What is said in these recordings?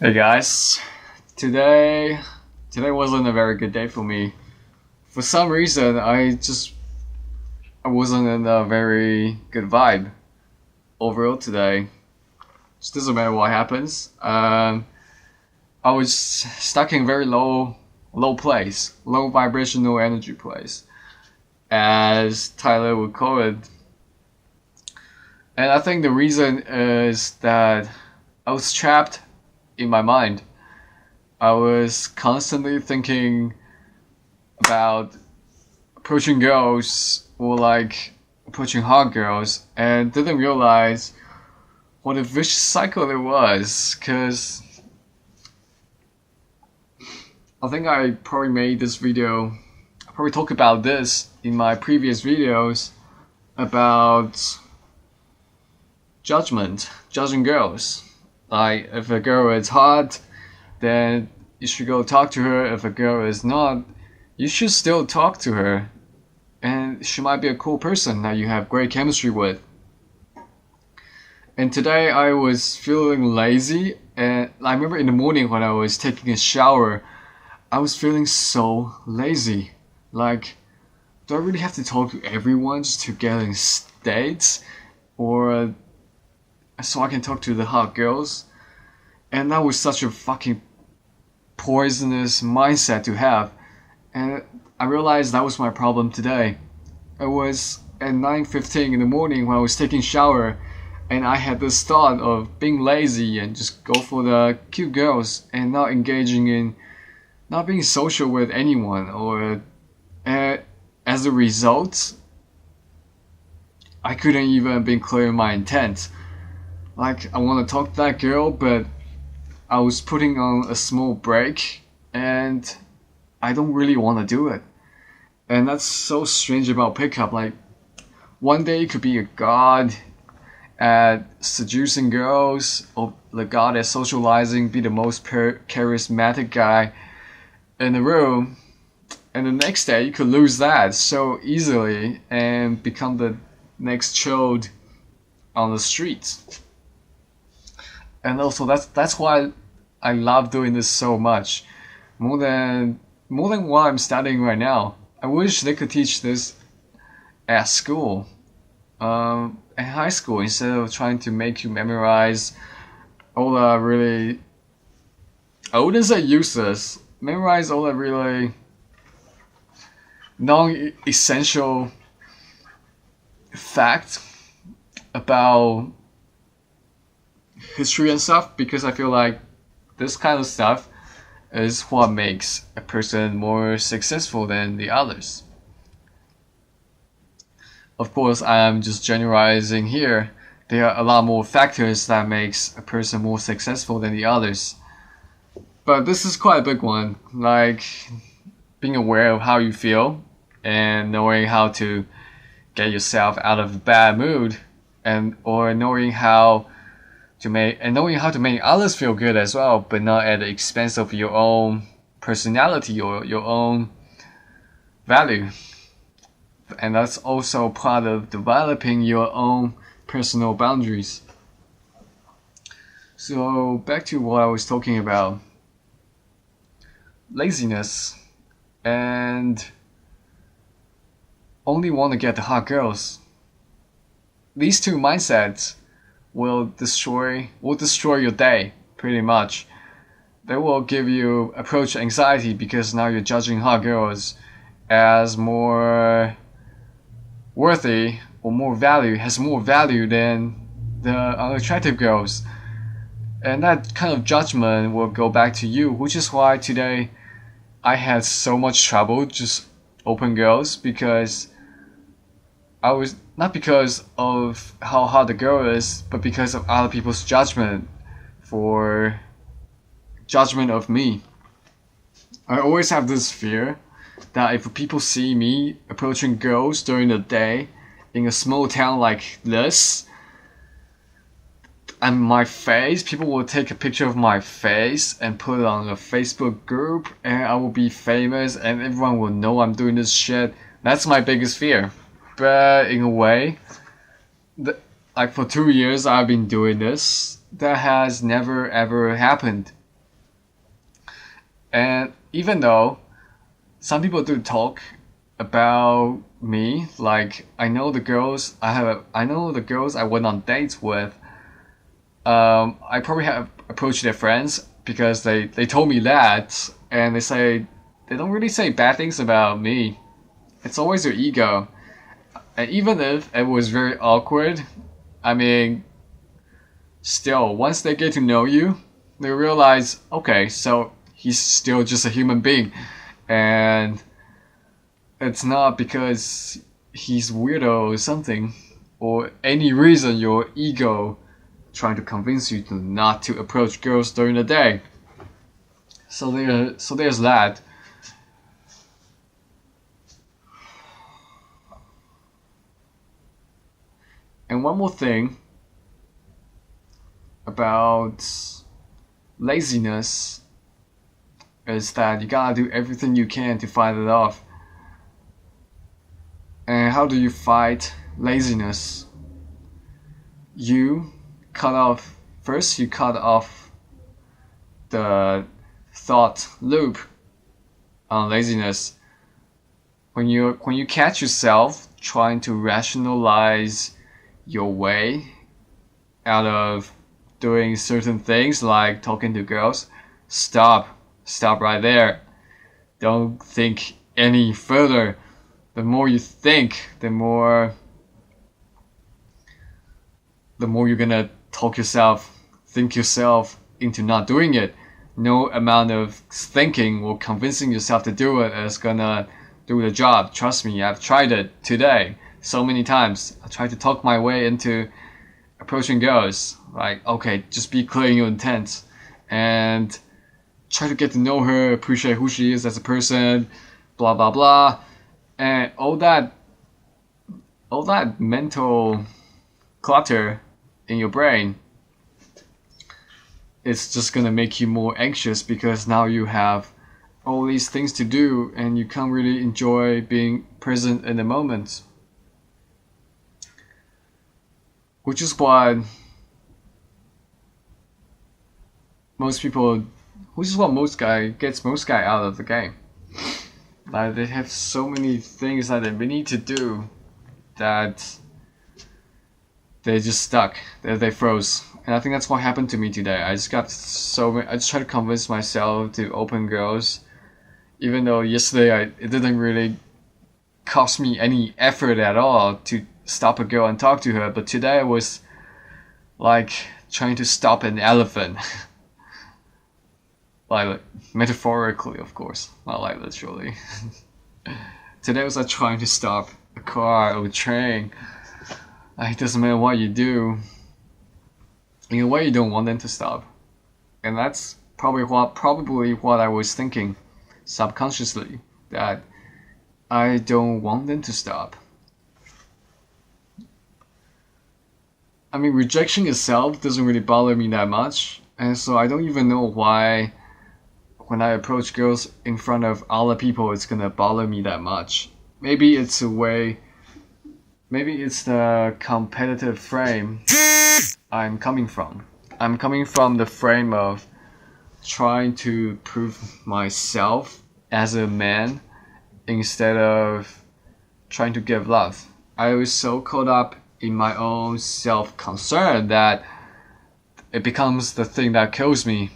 Hey guys, today today wasn't a very good day for me. For some reason, I wasn't in a very good vibe overall today. It doesn't matter what happens. I was stuck in a very low place, low vibrational energy place, as Tyler would call it. And I think the reason is that I was trapped in my mind. I was constantly thinking about approaching girls or like approaching hot girls and didn't realize what a vicious cycle it was. Cause I think I probably made this video, I probably talked about this in my previous videos about judging girls. Like if a girl is hot, then you should go talk to her. If a girl is not, you should still talk to her. And she might be a cool person that you have great chemistry with. And today I was feeling lazy, and I remember in the morning when I was taking a shower, I was feeling so lazy. Like, do I really have to talk to everyone just to get in states? Or so I can talk to the hot girls? And that was such a fucking poisonous mindset to have. And I realized that was my problem today. It was at 9:15 in the morning when I was taking a shower, and I had this thought of being lazy and just go for the cute girls and not engaging in, not being social with anyone. Or as a result, I couldn't even be clear in my intent. Like, I want to talk to that girl, but I was putting on a small break and I don't really want to do it. And that's so strange about pickup. Like, one day you could be a god at seducing girls, or the god at socializing, be the most charismatic guy in the room. And the next day you could lose that so easily and become the next chode on the streets. And also that's why I love doing this so much, more than what I'm studying right now. I wish they could teach this at school, at high school, instead of trying to make you memorize all the really, I wouldn't say useless, memorize all the really non-essential facts about history and stuff, because I feel like this kind of stuff is what makes a person more successful than the others. Of course, I'm just generalizing here. There are a lot more factors that makes a person more successful than the others. But this is quite a big one, like being aware of how you feel and knowing how to get yourself out of a bad mood, and or knowing how to make others feel good as well, but not at the expense of your own personality or your own value. And that's also part of developing your own personal boundaries. So back to what I was talking about. Laziness and only want to get the hot girls. These two mindsets will destroy your day pretty much. They will give you approach anxiety, because now you're judging hot girls as more worthy or has more value than the unattractive girls. And that kind of judgment will go back to you, which is why today I had so much trouble just open girls, because I was not because of how hot the girl is, but because of other people's judgment of me. I always have this fear that if people see me approaching girls during the day in a small town like this, and my face, people will take a picture of my face and put it on a Facebook group, and I will be famous and everyone will know I'm doing this shit. That's my biggest fear. But in a way, like for 2 years I've been doing this, that has never ever happened. And even though some people do talk about me, like I know the girls I went on dates with. I probably have approached their friends because they told me that, and they don't really say bad things about me. It's always your ego, and even if it was very awkward, I mean, still once they get to know you, they realize, okay, so he's still just a human being, and it's not because he's weirdo or something, or any reason your ego trying to convince you to not to approach girls during the day. So there's that. And one more thing about laziness is that you gotta do everything you can to fight it off. And how do you fight laziness? You you cut off the thought loop on laziness. When you catch yourself trying to rationalize your way out of doing certain things like talking to girls, stop right there. Don't think any further. The more you think, the more you're gonna think yourself into not doing it. No amount of thinking or convincing yourself to do it is gonna do the job. Trust me, I've tried it today so many times. I tried to talk my way into approaching girls. Like, okay, just be clear in your intent and try to get to know her, appreciate who she is as a person, blah blah blah. And all that mental clutter in your brain, it's just gonna make you more anxious because now you have all these things to do and you can't really enjoy being present in the moment. Which is what most guy gets most guy out of the game. Like they have so many things that they need to do that they just stuck. They froze. And I think that's what happened to me today. I just tried to convince myself to open girls, even though yesterday it didn't really cost me any effort at all to stop a girl and talk to her. But today I was like trying to stop an elephant. like metaphorically, of course, not like literally. Today was like trying to stop a car or a train. Like, it doesn't matter what you do. In a way, you don't want them to stop, and that's probably what I was thinking subconsciously, that I don't want them to stop. I mean, rejection itself doesn't really bother me that much, and so I don't even know why when I approach girls in front of other people it's gonna bother me that much. Maybe it's the competitive frame I'm coming from. I'm coming from the frame of trying to prove myself as a man instead of trying to give love. I was so caught up in my own self-concern that it becomes the thing that kills me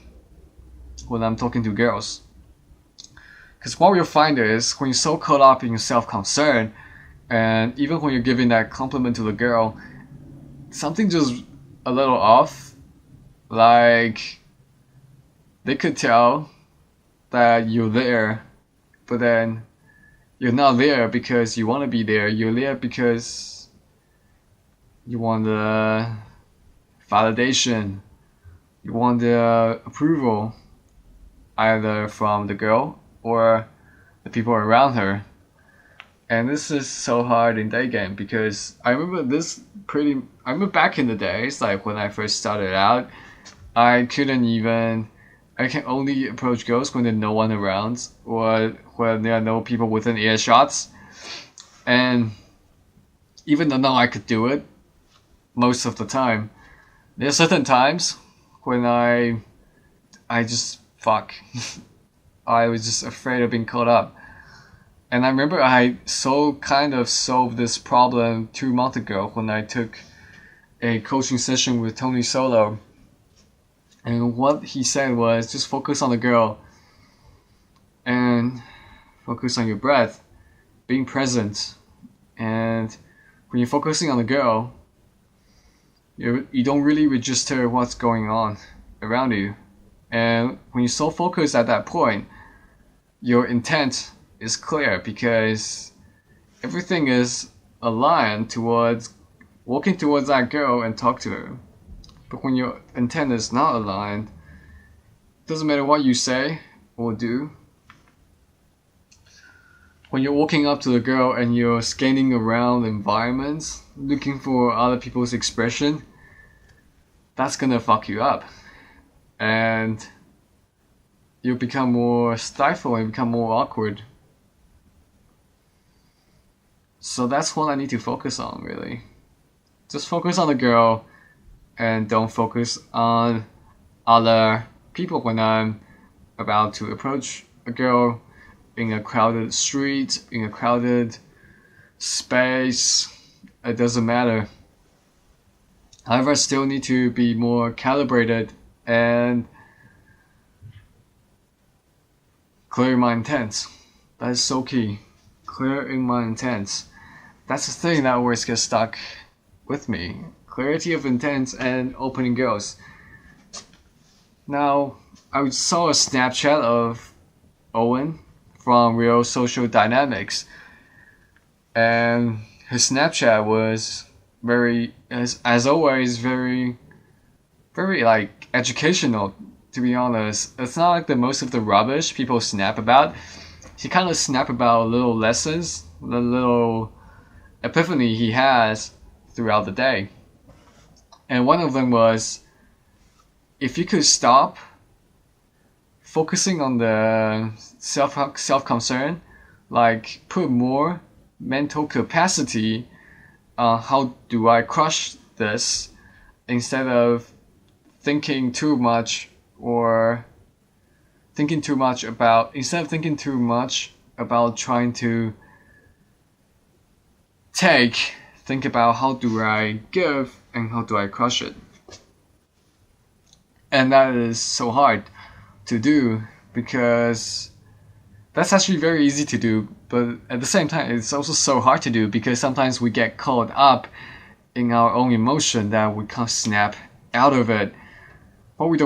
when I'm talking to girls. Because what you'll find is when you're so caught up in your self-concern, and even when you're giving that compliment to the girl, something just a little off. Like, they could tell that you're there, but then you're not there because you want to be there. You're there because you want the validation, you want the approval, either from the girl or the people around her. And this is so hard in day game because I remember back in the days, like when I first started out, I can only approach girls when there's no one around or when there are no people within earshots. And even though now I could do it most of the time, there's certain times when I just fuck. I was just afraid of being caught up. And I remember I kind of solved this problem 2 months ago when I took a coaching session with Tony Solo. And what he said was just focus on the girl and focus on your breath, being present. And when you're focusing on the girl, you don't really register what's going on around you. And when you're so focused at that point, your intent is clear because everything is aligned towards walking towards that girl and talk to her. But when your intent is not aligned, it doesn't matter what you say or do. When you're walking up to the girl and you're scanning around environments, looking for other people's expression, that's gonna fuck you up. And you'll become more stifled and become more awkward. So that's what I need to focus on, really. Just focus on the girl and don't focus on other people when I'm about to approach a girl in a crowded street, in a crowded space. It doesn't matter. However, I still need to be more calibrated and clear my intents. That is so key. Clearing my intents. That's the thing that always gets stuck with me. Clarity of intent and opening goals. Now, I saw a Snapchat of Owen from Real Social Dynamics, and his Snapchat was very, as always, very like educational. To be honest, it's not like the most of the rubbish people snap about. He kind of snap about little lessons, the little epiphany he has throughout the day. And one of them was, if you could stop focusing on the self-concern, like put more mental capacity on how do I crush this, instead of thinking too much about trying to think about how do I give and how do I crush it. And that is so hard to do because that's actually very easy to do, but at the same time it's also so hard to do because sometimes we get caught up in our own emotion that we can't snap out of it. What we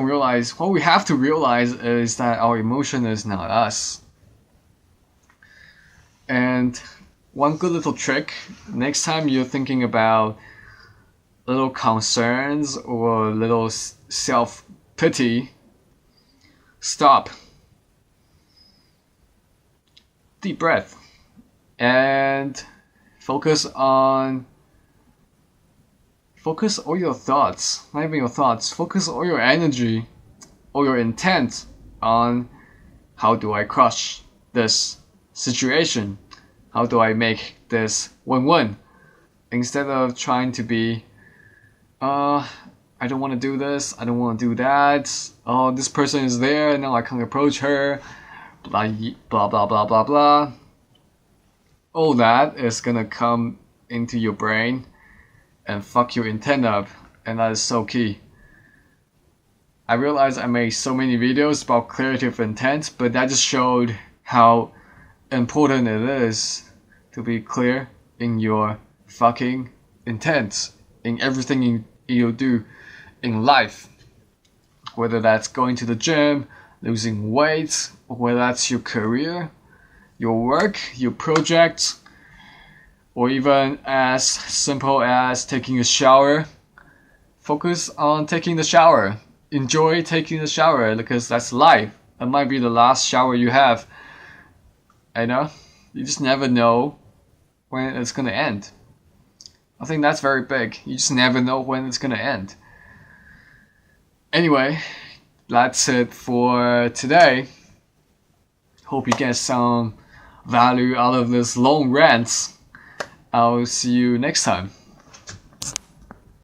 have to realize is that our emotion is not us. And one good little trick, next time you're thinking about little concerns or little self-pity, stop. Deep breath. And focus all your thoughts, not even your thoughts, focus all your energy, all your intent on how do I crush this situation? How do I make this win-win? Instead of trying to be, I don't want to do this, I don't want to do that, oh, this person is there, now I can't approach her, blah, blah, blah, blah, blah, blah. All that is gonna come into your brain and fuck your intent up, and that is so key. I realized I made so many videos about clarity of intent, but that just showed how important it is to be clear in your fucking intent, in everything you do in life. Whether that's going to the gym, losing weight, or whether that's your career, your work, your projects, or even as simple as taking a shower. Focus on taking the shower. Enjoy taking the shower because that's life. It might be the last shower you have. I know, you just never know when it's gonna end. I think that's very big. You just never know when it's gonna end. Anyway, that's it for today. Hope you get some value out of this long rant. I'll see you next time.